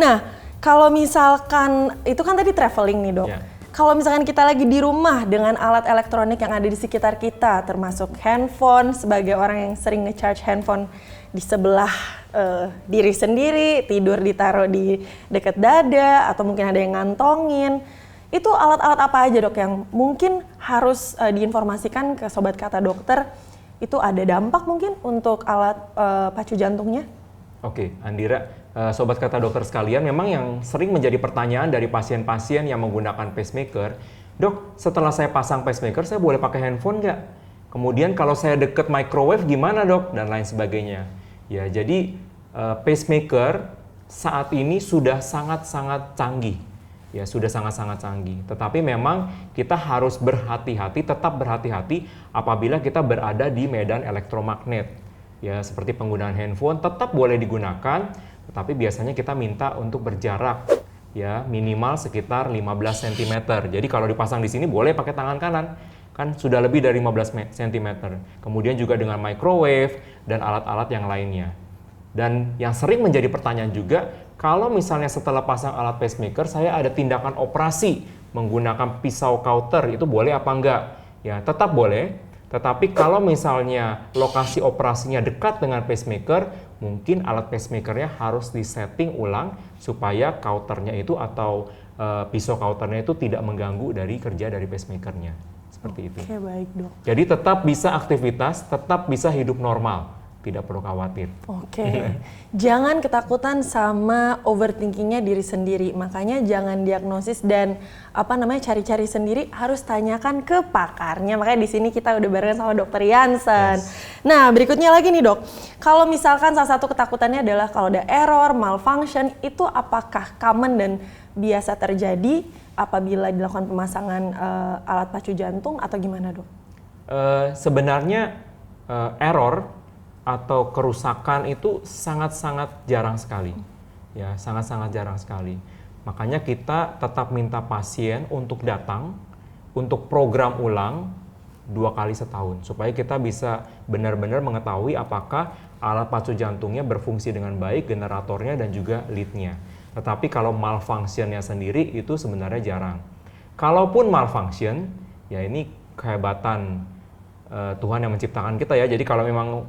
Nah, kalau misalkan itu kan tadi traveling nih dok. Ya. Kalau misalkan kita lagi di rumah dengan alat elektronik yang ada di sekitar kita, termasuk handphone, sebagai orang yang sering nge-charge handphone di sebelah diri sendiri, tidur ditaruh di dekat dada, atau mungkin ada yang ngantongin. Itu alat-alat apa aja dok yang mungkin harus diinformasikan ke Sobat Kata Dokter? Itu ada dampak mungkin untuk alat pacu jantungnya? Oke, Andira, Sobat Kata Dokter sekalian, memang yang sering menjadi pertanyaan dari pasien-pasien yang menggunakan pacemaker, dok, setelah saya pasang pacemaker, saya boleh pakai handphone nggak? Kemudian kalau saya deket microwave gimana dok? Dan lain sebagainya. Ya, jadi pacemaker saat ini sudah sangat-sangat canggih. Ya, sudah sangat-sangat canggih. Tetapi memang kita harus berhati-hati, tetap berhati-hati apabila kita berada di medan elektromagnet. Ya, seperti penggunaan handphone tetap boleh digunakan, tetapi biasanya kita minta untuk berjarak ya minimal sekitar 15 cm. Jadi kalau dipasang di sini boleh pakai tangan kanan, kan sudah lebih dari 15 cm. Kemudian juga dengan microwave dan alat-alat yang lainnya. Dan yang sering menjadi pertanyaan juga, kalau misalnya setelah pasang alat pacemaker saya ada tindakan operasi menggunakan pisau kauter, itu boleh apa enggak? Ya, tetap boleh. Tetapi kalau misalnya lokasi operasinya dekat dengan pacemaker, mungkin alat pacemakernya harus disetting ulang supaya kauternya itu atau pisau kauternya itu tidak mengganggu dari kerja dari pacemakernya. Seperti itu. Oke, baik dok. Jadi tetap bisa aktivitas, tetap bisa hidup normal. Tidak perlu khawatir. Oke, jangan ketakutan sama overthinkingnya diri sendiri. Makanya jangan diagnosis dan cari-cari sendiri, harus tanyakan ke pakarnya. Makanya di sini kita udah barengan sama Dokter Jansen. Yes. Nah, berikutnya lagi nih dok, kalau misalkan salah satu ketakutannya adalah kalau ada error, malfunction, itu apakah common dan biasa terjadi apabila dilakukan pemasangan alat pacu jantung atau gimana dok? Sebenarnya error atau kerusakan itu sangat-sangat jarang sekali. Ya, sangat-sangat jarang sekali. Makanya kita tetap minta pasien untuk datang untuk program ulang 2 kali setahun supaya kita bisa benar-benar mengetahui apakah alat pacu jantungnya berfungsi dengan baik, generatornya dan juga lead-nya. Tetapi kalau malfunction-nya sendiri itu sebenarnya jarang. Kalaupun malfunction, ya ini kehebatan Tuhan yang menciptakan kita ya. Jadi kalau memang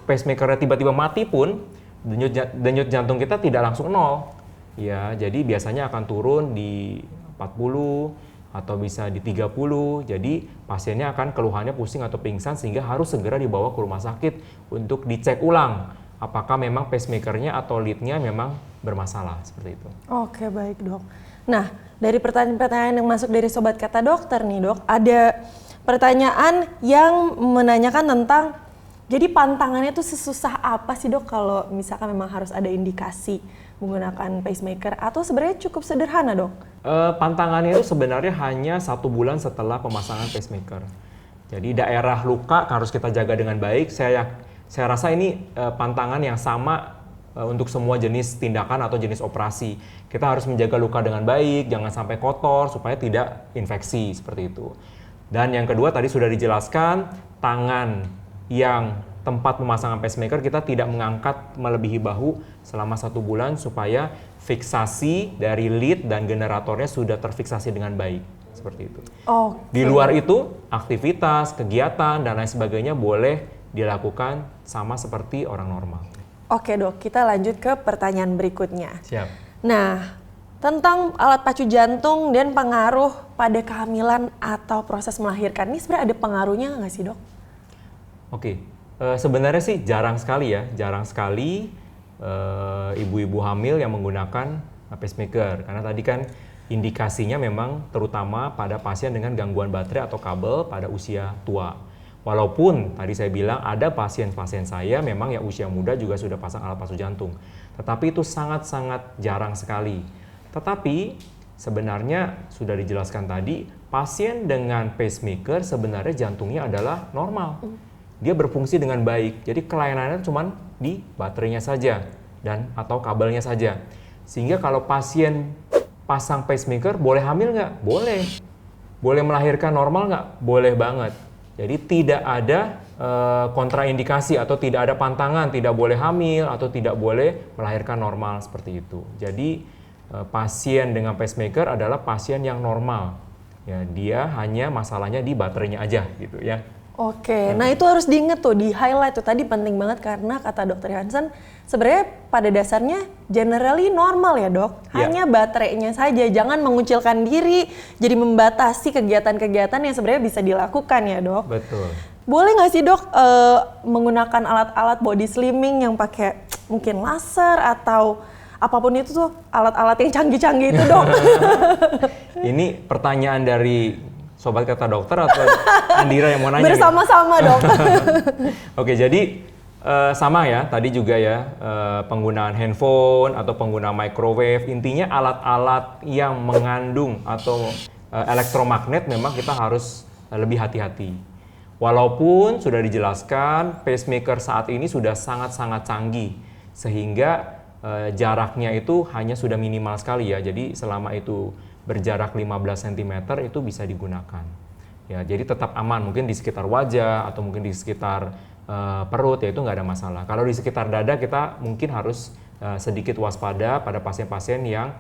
pacemaker tiba-tiba mati pun denyut jantung kita tidak langsung nol. Ya, jadi biasanya akan turun di 40 atau bisa di 30. Jadi pasiennya akan keluhannya pusing atau pingsan sehingga harus segera dibawa ke rumah sakit untuk dicek ulang apakah memang pacemakernya atau lead-nya memang bermasalah seperti itu. Oke, baik dok. Nah, dari pertanyaan-pertanyaan yang masuk dari Sobat Kata Dokter nih dok, ada pertanyaan yang menanyakan tentang jadi pantangannya tuh sesusah apa sih dok kalau misalkan memang harus ada indikasi menggunakan pacemaker atau sebenarnya cukup sederhana dok? Pantangannya itu sebenarnya hanya 1 bulan setelah pemasangan pacemaker. Jadi daerah luka harus kita jaga dengan baik. Saya rasa ini pantangan yang sama untuk semua jenis tindakan atau jenis operasi. Kita harus menjaga luka dengan baik, jangan sampai kotor supaya tidak infeksi seperti itu. Dan yang kedua tadi sudah dijelaskan, tangan yang tempat pemasangan pacemaker kita tidak mengangkat melebihi bahu selama 1 bulan supaya fiksasi dari lead dan generatornya sudah terfiksasi dengan baik seperti itu. Di luar itu aktivitas, kegiatan dan lain sebagainya boleh dilakukan sama seperti orang normal. Oke dok, kita lanjut ke pertanyaan berikutnya. Siap. Nah, tentang alat pacu jantung dan pengaruh pada kehamilan atau proses melahirkan, ini sebenarnya ada pengaruhnya nggak sih dok? Oke, sebenarnya sih jarang sekali ibu-ibu hamil yang menggunakan pacemaker. Karena tadi kan indikasinya memang terutama pada pasien dengan gangguan baterai atau kabel pada usia tua. Walaupun tadi saya bilang ada pasien-pasien saya memang yang usia muda juga sudah pasang alat pacu jantung. Tetapi itu sangat-sangat jarang sekali. Tetapi sebenarnya sudah dijelaskan tadi, pasien dengan pacemaker sebenarnya jantungnya adalah normal. Dia berfungsi dengan baik, jadi kelayanannya cuma di baterainya saja dan atau kabelnya saja. Sehingga kalau pasien pasang pacemaker boleh hamil nggak? Boleh. Boleh melahirkan normal nggak? Boleh banget. Jadi tidak ada kontraindikasi atau tidak ada pantangan, tidak boleh hamil atau tidak boleh melahirkan normal seperti itu. Jadi pasien dengan pacemaker adalah pasien yang normal. Ya, dia hanya masalahnya di baterainya aja gitu ya. Oke, nah itu harus diinget tuh, di highlight tuh tadi penting banget karena kata Dokter Hansen sebenarnya pada dasarnya generally normal ya dok, hanya baterainya saja, jangan mengucilkan diri, jadi membatasi kegiatan-kegiatan yang sebenarnya bisa dilakukan ya dok. Betul. Boleh nggak sih dok menggunakan alat-alat body slimming yang pakai mungkin laser atau apapun itu tuh, alat-alat yang canggih-canggih itu dok? Ini pertanyaan dari Sobat Kata Dokter atau Andira yang mau nanya? Bersama-sama dok. Oke, jadi sama ya, tadi juga ya penggunaan handphone atau penggunaan microwave, intinya alat-alat yang mengandung atau elektromagnet memang kita harus lebih hati-hati. Walaupun sudah dijelaskan pacemaker saat ini sudah sangat-sangat canggih, sehingga jaraknya itu hanya sudah minimal sekali ya, jadi selama itu berjarak 15 cm itu bisa digunakan. Ya, jadi tetap aman, mungkin di sekitar wajah atau mungkin di sekitar perut ya itu nggak ada masalah. Kalau di sekitar dada kita mungkin harus sedikit waspada pada pasien-pasien yang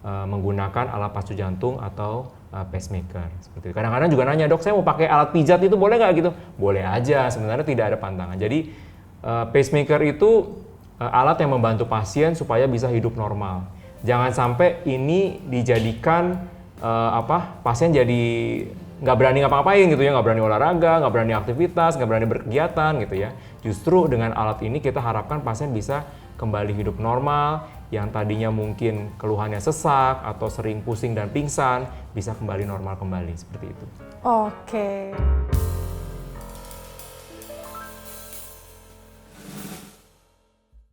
menggunakan alat pacu jantung atau pacemaker. Seperti itu. Kadang-kadang juga nanya, dok saya mau pakai alat pijat itu boleh nggak gitu? Boleh aja, sebenarnya tidak ada pantangan. Jadi pacemaker itu alat yang membantu pasien supaya bisa hidup normal. Jangan sampai ini dijadikan pasien jadi nggak berani ngapa-ngapain gitu ya, nggak berani olahraga, nggak berani aktivitas, nggak berani berkegiatan gitu ya. Justru dengan alat ini kita harapkan pasien bisa kembali hidup normal, yang tadinya mungkin keluhannya sesak atau sering pusing dan pingsan, bisa kembali normal kembali seperti itu. Oke.